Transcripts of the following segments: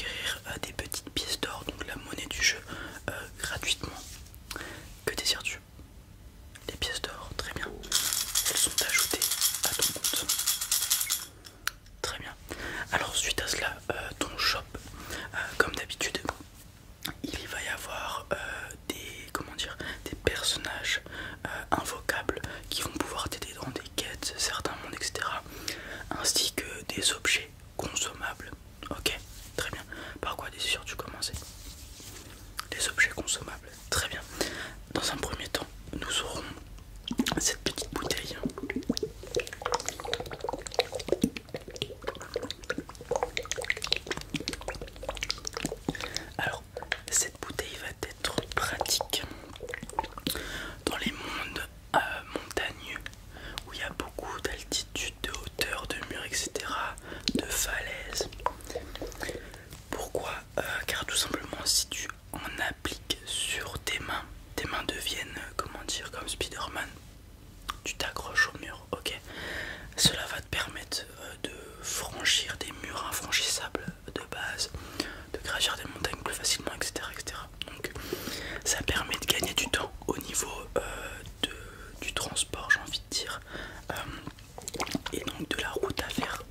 acquérir des petites pièces d'or, donc la monnaie du jeu, gratuitement. Que désires-tu? Les pièces d'or, très bien. Elles sont ajoutées à ton compte. Très bien. Alors suite à cela, ton shop, comme d'habitude, il va y avoir des, comment dire, des personnages invocables qui vont pouvoir t'aider dans des quêtes, certains mondes, etc. Ainsi que des objets consommables. Ok, très bien. Par quoi désires-tu commencer? Les objets consommables, très bien. Dans un premier temps, nous aurons cette petite bouteille. Alors, cette bouteille va être pratique dans les mondes montagneux où il y a beaucoup d'altitude, de hauteur, de murs, etc., de falaises. Pourquoi? Car tout simplement, si tu en appliques sur tes mains deviennent, comment dire, comme Spider-Man. Tu t'accroches au mur, ok. Cela va te permettre de franchir des murs infranchissables de base, de gravir des montagnes plus facilement, etc., etc. Donc ça permet de gagner du temps au niveau du transport, j'ai envie de dire, et donc de la route à faire.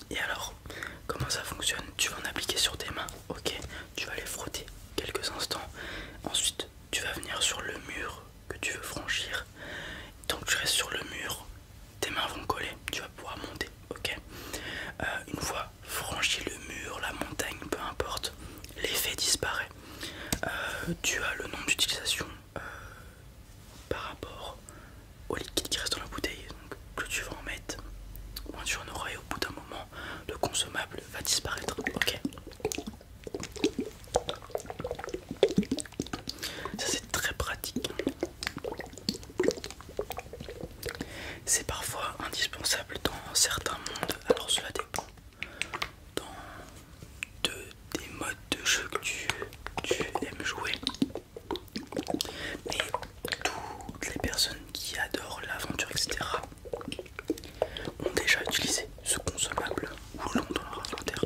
Et alors, comment ça fonctionne? Tu vas en appliquer sur tes mains, ok. Tu vas les frotter quelques instants. Ensuite, tu vas venir sur le mur que tu veux franchir. Tant que tu restes sur le mur, tes mains vont coller. Tu vas pouvoir monter, ok. Une fois franchi le mur, la montagne, peu importe, l'effet disparaît. Tu as le nombre d'utilisation par rapport au liquide qui reste dans la bouteille. Donc, plus tu vas en mettre, moins tu en auras, et au bout d'un moment, le consommable va disparaître. Ok. Ça c'est très pratique. C'est parfois indispensable dans certains mondes. Alors cela dépend des modes de jeu que tu aimes jouer. Mais toutes les personnes qui adorent l'aventure, etc., ont déjà utilisé ce consommable ou l'ont dans leur inventaire.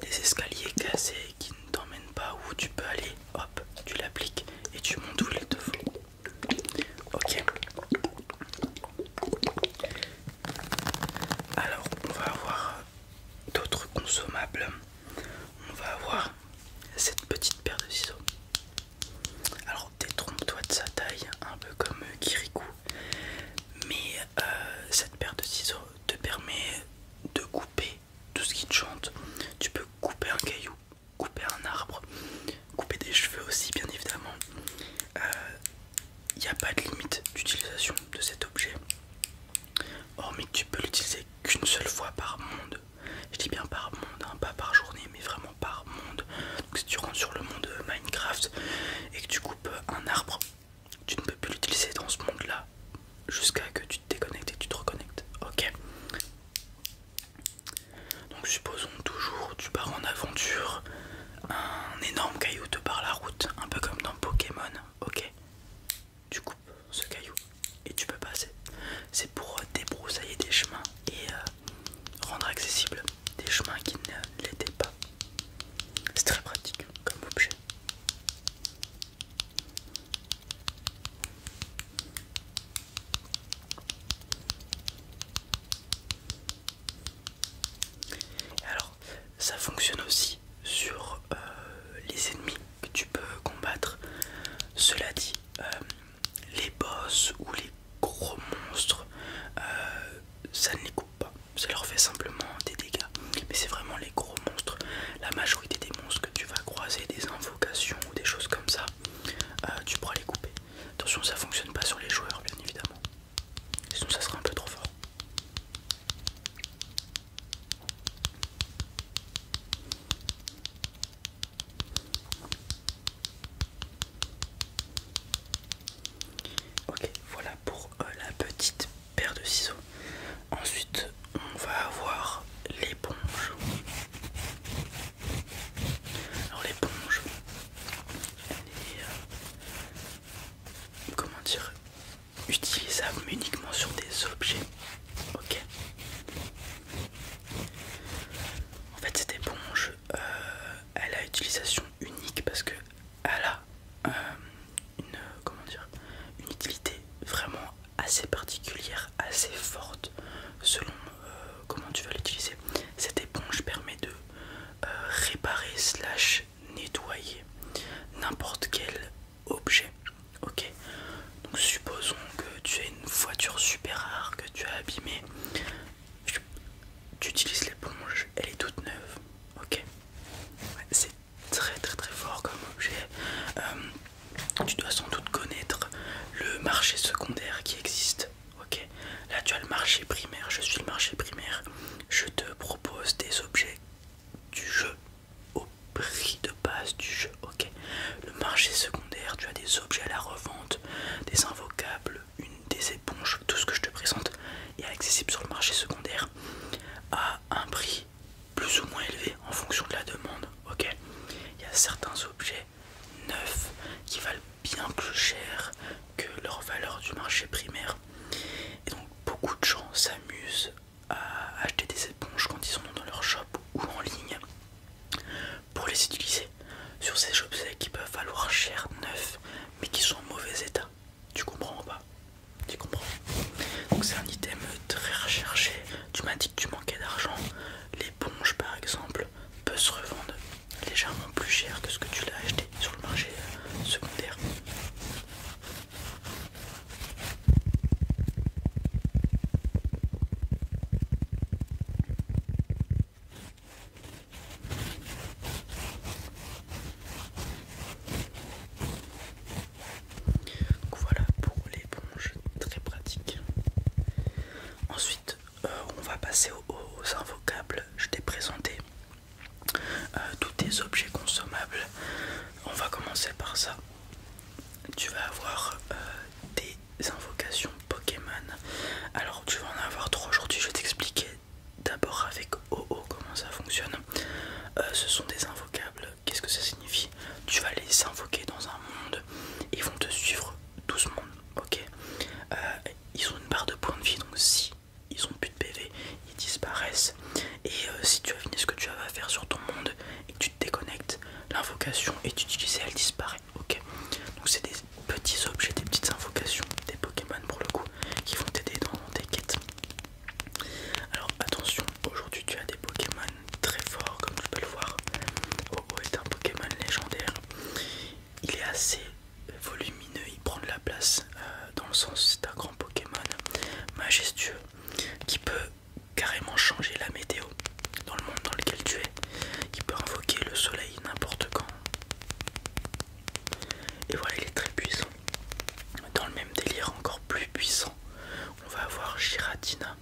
Des escaliers cassés qui ne t'emmènent pas où tu peux aller, hop, tu l'appliques et tu montes où il te faut. Ok. Alors on va avoir d'autres consommables. On va avoir cette petite paire de ciseaux. Alors détrompe-toi de sa taille, un peu comme Kirikou. Mais cette paire de ciseaux te permet de couper tout ce qui te chante. Tu peux couper un caillou, couper un arbre, couper des cheveux aussi bien évidemment. Il n'y a pas de limite d'utilisation de cet objet. Hormis que tu peux l'utiliser qu'une seule fois par monde. Je dis bien par monde, hein, pas par journée, mais vraiment par monde. Donc si tu rentres sur le monde Minecraft et que tu coupes un arbre, tu ne peux plus l'utiliser dans ce monde là jusqu'à que tu te déconnectes et que tu te reconnectes. Ok. Donc supposons toujours tu pars en aventure, un énorme caillou te barre la route, un peu comme dans Pokémon. Ok. Tu coupes ce caillou et tu peux passer. C'est pour débroussailler des chemins et rendre accessibles des chemins qui ne l'étaient pas. C'est très pratique comme objet. Et alors, ça fonctionne aussi sur les ennemis. assez particulière, assez forte selon comment tu vas l'utiliser. Cette éponge permet de réparer slash nettoyer n'importe quel objet. Ok, donc supposons que tu as une voiture super rare que tu as abîmée, tu utilises l'éponge, elle est toute neuve. Ok, ouais, c'est très fort comme objet. Tu dois sans doute connaître le marché secondaire qui existe. Ok, là tu as le marché primaire, je suis le marché primaire. Je te propose des objets du jeu au prix de base du jeu. Ok, le marché secondaire, tu as des objets à la revente, des invocables, des éponges, tout ce que je te présente est accessible sur le marché secondaire à un prix plus ou moins élevé en fonction de la demande. Ok, il y a certains objets neufs qui valent bien plus cher que leur valeur du marché primaire, et donc beaucoup de gens s'amusent à acheter des éponges quand ils sont dans leur shop ou en ligne pour les utiliser sur ces objets qui peuvent valoir cher neufs mais qui sont en mauvais état. Tu comprends ou pas? Tu comprends? Donc c'est un item très recherché. Tu m'as dit que tu manquais d'argent. L'éponge par exemple peut se revendre légèrement plus cher que ce que tu l'as acheté sur le marché secondaire. Donc voilà pour l'éponge, très pratique. Ensuite, on va passer aux invocables. Je t'ai présenté tous tes objets consommables. On va commencer par ça. Tu vas avoir des invocations Pokémon. Alors tu vas en avoir trois aujourd'hui. Je vais t'expliquer d'abord avec OO comment ça fonctionne. Ce sont des invocables. Qu'est-ce que ça signifie? Tu vas les invoquer dans un monde et ils vont te suivre doucement. Ok, ils ont une barre de points de vie, donc si ils ont plus de PV, ils disparaissent. Et si tu as fini ce que tu as à faire sur ton monde et que tu te déconnectes, l'invocation est utilisée, elle disparaît. Ok, donc c'est des petits objets, des petites invocations, des Pokémon pour le coup, qui vont t'aider dans tes quêtes. Alors attention, aujourd'hui tu as des Pokémon très forts, comme tu peux le voir. Oh est un Pokémon légendaire. Il est assez volumineux, il prend de la place dans le sens c'est un grand Pokémon majestueux qui peut carrément changer la météo dans le monde dans lequel tu es. Il peut invoquer le soleil n'importe quand. Et voilà, il est très puissant. Dans le même délire, encore plus puissant, on va avoir Giratina,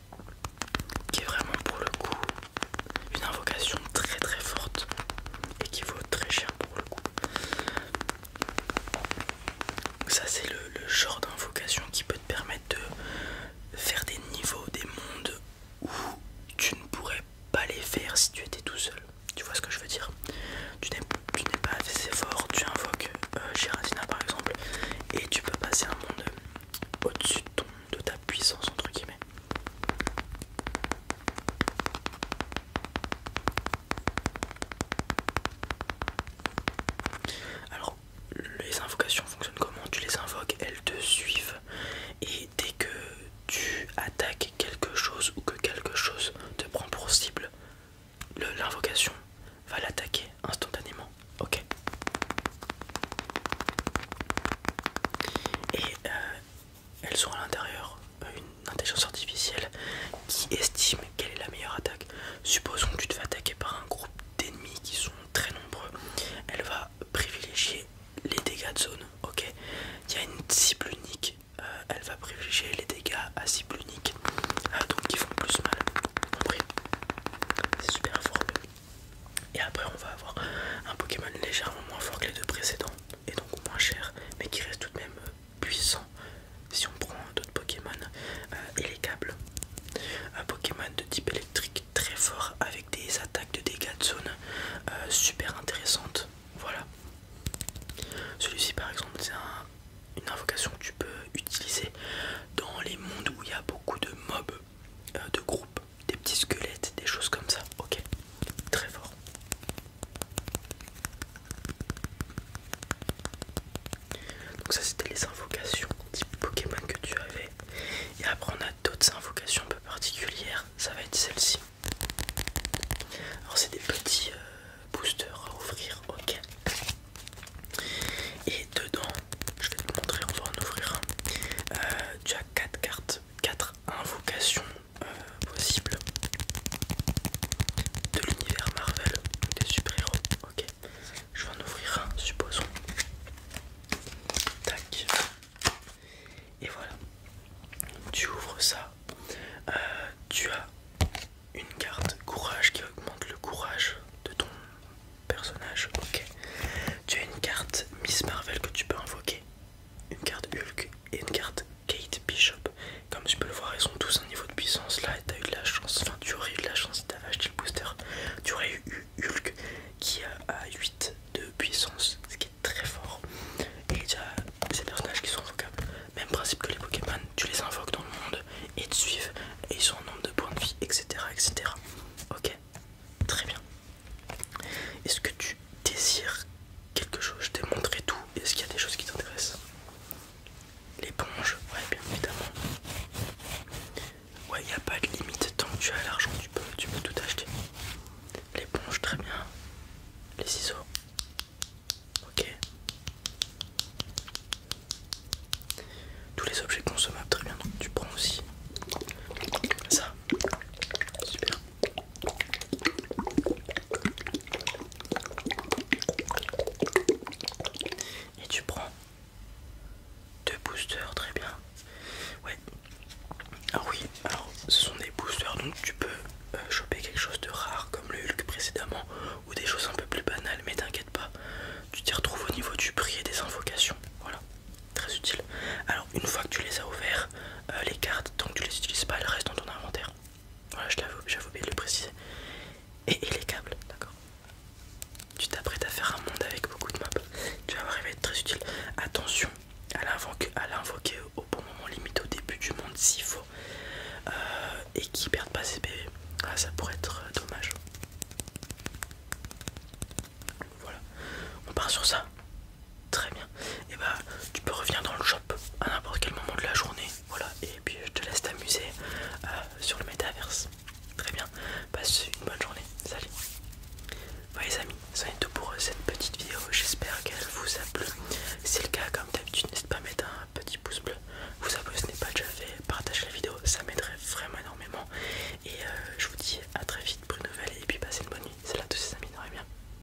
qui est vraiment pour le coup une invocation très forte et qui vaut très cher pour le coup. Ça c'est le genre d'invocation qui peut te permettre de faire des niveaux, des mondes où tu ne pourrais pas les faire si tu étais tout seul. Tu vois ce que je veux dire? Tu n'es pas assez fort, tu invoques Giratina par exemple et tu peux passer un monde au-dessus de ta puissance entre guillemets. Alors les invocations fonctionnent comment? Tu les invoques, elles te suivent et dès que tu attaques quelque chose ou que quelque chose te prend pour cible, l'invocation va l'attaquer instantanément. Ok. Et elles ont à l'intérieur une intelligence artificielle qui estime quelle est la meilleure attaque. Supposons que tu te fais attaquer par un groupe d'ennemis qui sont très nombreux, elle va privilégier les dégâts de zone. Ok, il y a une cible unique, elle va privilégier les dégâts à cible unique, donc qui font plus mal. Compris? C'est super fort. Et après on va avoir un Pokémon légèrement moins fort que les deux précédents et donc moins cher, mais qui reste tout de même puissant si on prend d'autres Pokémon. Et les câbles, un Pokémon de type électrique très fort avec des attaques de dégâts de zone super intéressantes. Voilà, celui-ci par exemple c'est une invocation que tu peux utiliser dans les mondes où il y a beaucoup de mobs, de groupes, des petits squelettes, des choses comme ça. Ok, très fort. Donc ça c'était les invocations type Pokémon que tu avais. à 8 de puissance, ce qui est très fort. Et déjà, ces personnages qui sont invocables, même principe que les Pokémon, tu les invoques dans le monde et te suivent, et ils sont en nombre de points de vie, etc. etc. Ok, très bien. Est-ce que tu désires quelque chose? Je t'ai montré tout. Est-ce qu'il y a des choses qui t'intéressent? L'éponge, ouais, bien évidemment. Ouais, il n'y a pas de limite. Tant que tu as l'argent, tu peux tout acheter. L'éponge, très bien. Les ciseaux. Ok. Tous les objets consommables, très bien. Donc tu prends aussi ça. Super. Et tu prends 2 boosters, très bien. Ouais. Ah oui, alors ce sont des boosters, donc tu peux choper quelque chose de rare comme le Hulk précédemment ou des choses un peu plus banales, mais t'inquiète pas, tu t'y retrouves au niveau du prix et des invocations. Voilà, très utile. Alors une fois que tu les as ouverts, les cartes, tant que tu les utilises pas, elles restent dans ton inventaire. Voilà, j'avais oublié de le préciser. Et les câbles, d'accord. Tu t'apprêtes à faire un monde avec beaucoup de mobs. Tu vas voir, il va être très utile. Attention à l'invoquer au bon moment, limite au début du monde s'il faut. Et qui perdent pas ses PV. Ah, ça pourrait être dommage. Voilà, on part sur ça.